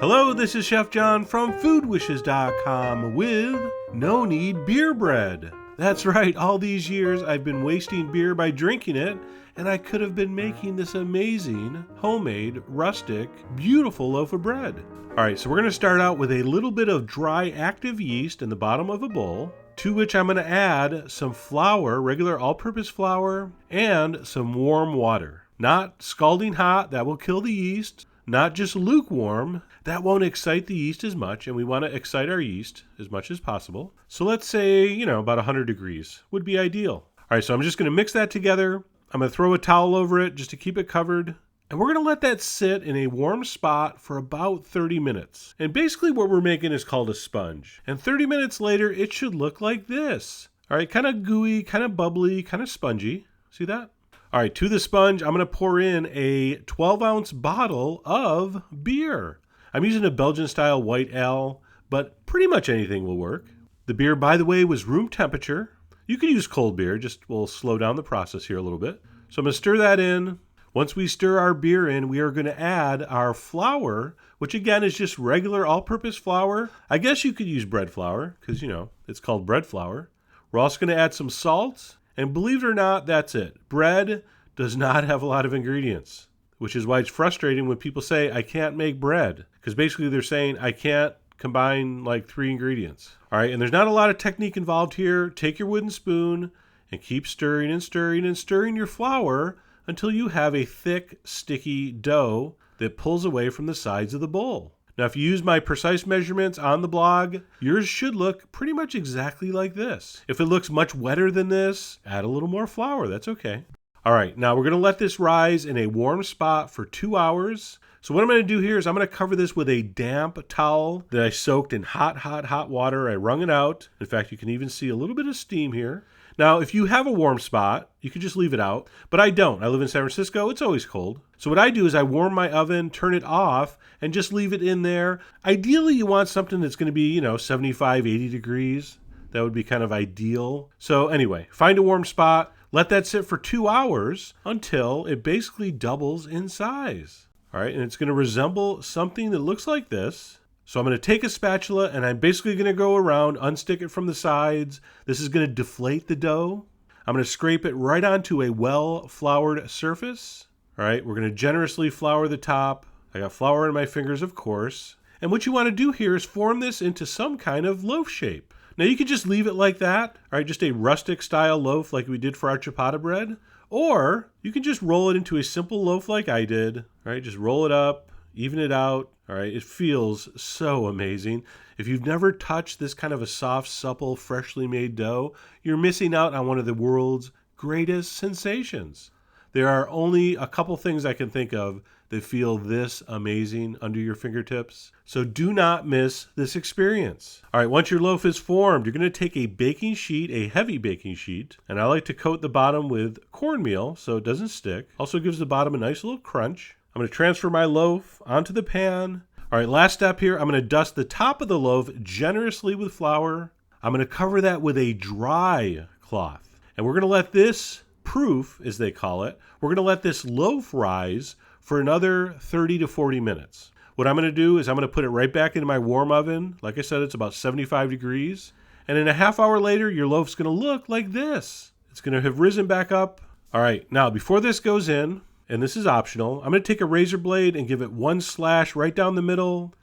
Hello, this is Chef John from foodwishes.com with No-Knead beer bread. That's right, all these years I've been wasting beer by drinking it, and I could have been making this amazing, homemade, rustic, beautiful loaf of bread. Alright, so we're going to start out with a little bit of dry active yeast in the bottom of a bowl, to which I'm going to add some flour, regular all-purpose flour, and some warm water. Not scalding hot, that will kill the yeast. Not just lukewarm, that won't excite the yeast as much, and we want to excite our yeast as much as possible. So let's say, about 100 degrees would be ideal. All right, so I'm just going to mix that together. I'm going to throw a towel over it just to keep it covered. And we're going to let that sit in a warm spot for about 30 minutes. And basically what we're making is called a sponge. And 30 minutes later, it should look like this. All right, kind of gooey, kind of bubbly, kind of spongy. See that? All right, to the sponge, I'm going to pour in a 12-ounce bottle of beer. I'm using a Belgian-style white ale, but pretty much anything will work. The beer, by the way, was room temperature. You could use cold beer, just will slow down the process here a little bit. So I'm going to stir that in. Once we stir our beer in, we are going to add our flour, which again is just regular all-purpose flour. I guess you could use bread flour, because, it's called bread flour. We're also going to add some salt. And believe it or not, that's it. Bread does not have a lot of ingredients, which is why it's frustrating when people say, I can't make bread. Because basically they're saying, I can't combine like 3 ingredients. All right, and there's not a lot of technique involved here. Take your wooden spoon and keep stirring and stirring and stirring your flour until you have a thick, sticky dough that pulls away from the sides of the bowl. Now, if you use my precise measurements on the blog, yours should look pretty much exactly like this. If it looks much wetter than this, add a little more flour. That's okay. All right, now we're going to let this rise in a warm spot for 2 hours. So what I'm going to do here is I'm going to cover this with a damp towel that I soaked in hot water. I wrung it out. In fact, you can even see a little bit of steam here. Now, if you have a warm spot, you can just leave it out, but I don't. I live in San Francisco. It's always cold. So what I do is I warm my oven, turn it off, and just leave it in there. Ideally, you want something that's going to be, 75, 80 degrees. That would be kind of ideal. So anyway, find a warm spot, let that sit for 2 hours until it basically doubles in size. All right, and it's going to resemble something that looks like this. So I'm going to take a spatula and I'm basically going to go around, unstick it from the sides. This is going to deflate the dough. I'm going to scrape it right onto a well-floured surface. All right, we're going to generously flour the top. I got flour in my fingers, of course. And what you want to do here is form this into some kind of loaf shape. Now you could just leave it like that, all right, just a rustic style loaf like we did for our ciabatta bread. Or you can just roll it into a simple loaf like I did. All right, just roll it up, even it out. All right, it feels so amazing. If you've never touched this kind of a soft, supple, freshly made dough, you're missing out on one of the world's greatest sensations. There are only a couple things I can think of that feel this amazing under your fingertips. So do not miss this experience. All right, once your loaf is formed, you're going to take a baking sheet, a heavy baking sheet, and I like to coat the bottom with cornmeal so it doesn't stick. Also gives the bottom a nice little crunch. I'm going to transfer my loaf onto the pan. All right, last step here, I'm going to dust the top of the loaf generously with flour. I'm going to cover that with a dry cloth. And we're going to let this proof, as they call it, we're going to let this loaf rise for another 30 to 40 minutes. What I'm going to do is I'm going to put it right back into my warm oven. Like I said, it's about 75 degrees. And in a half hour later, your loaf's going to look like this. It's going to have risen back up. All right, now before this goes in, and this is optional, I'm going to take a razor blade and give it one slash right down the middle,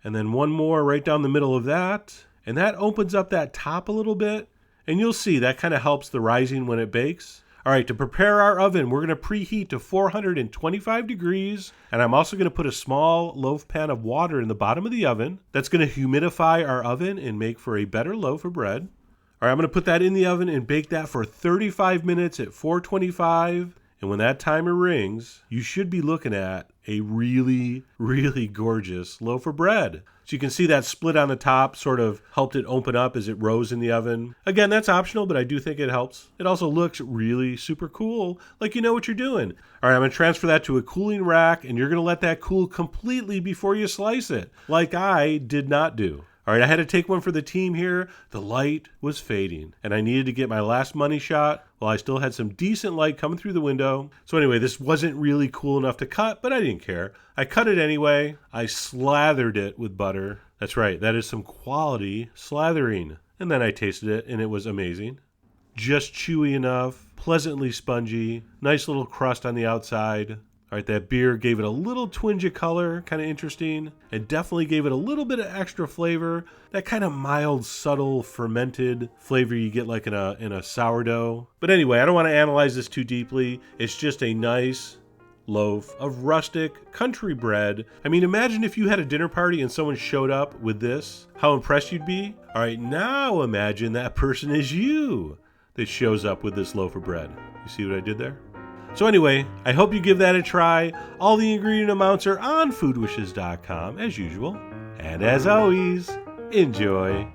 and then one more right down the middle of that. And that opens up that top a little bit. And you'll see that kind of helps the rising when it bakes. All right, to prepare our oven, we're going to preheat to 425 degrees. And I'm also going to put a small loaf pan of water in the bottom of the oven. That's going to humidify our oven and make for a better loaf of bread. All right, I'm going to put that in the oven and bake that for 35 minutes at 425. And when that timer rings, you should be looking at a really, really gorgeous loaf of bread. So you can see that split on the top sort of helped it open up as it rose in the oven. Again, that's optional, but I do think it helps. It also looks really super cool, like you know what you're doing. All right, I'm going to transfer that to a cooling rack, and you're going to let that cool completely before you slice it, like I did not do. All right, I had to take one for the team here. The light was fading, and I needed to get my last money shot while I still had some decent light coming through the window. So anyway, this wasn't really cool enough to cut, but I didn't care. I cut it anyway. I slathered it with butter. That's right, that is some quality slathering. And then I tasted it, and it was amazing. Just chewy enough, pleasantly spongy, nice little crust on the outside. All right, that beer gave it a little twinge of color, kind of interesting, and definitely gave it a little bit of extra flavor. That kind of mild, subtle, fermented flavor you get like in a sourdough. But anyway, I don't want to analyze this too deeply. It's just a nice loaf of rustic country bread. I mean, imagine if you had a dinner party and someone showed up with this, how impressed you'd be. All right, now imagine that person is you that shows up with this loaf of bread. You see what I did there? So anyway, I hope you give that a try. All the ingredient amounts are on foodwishes.com as usual. And as always, enjoy.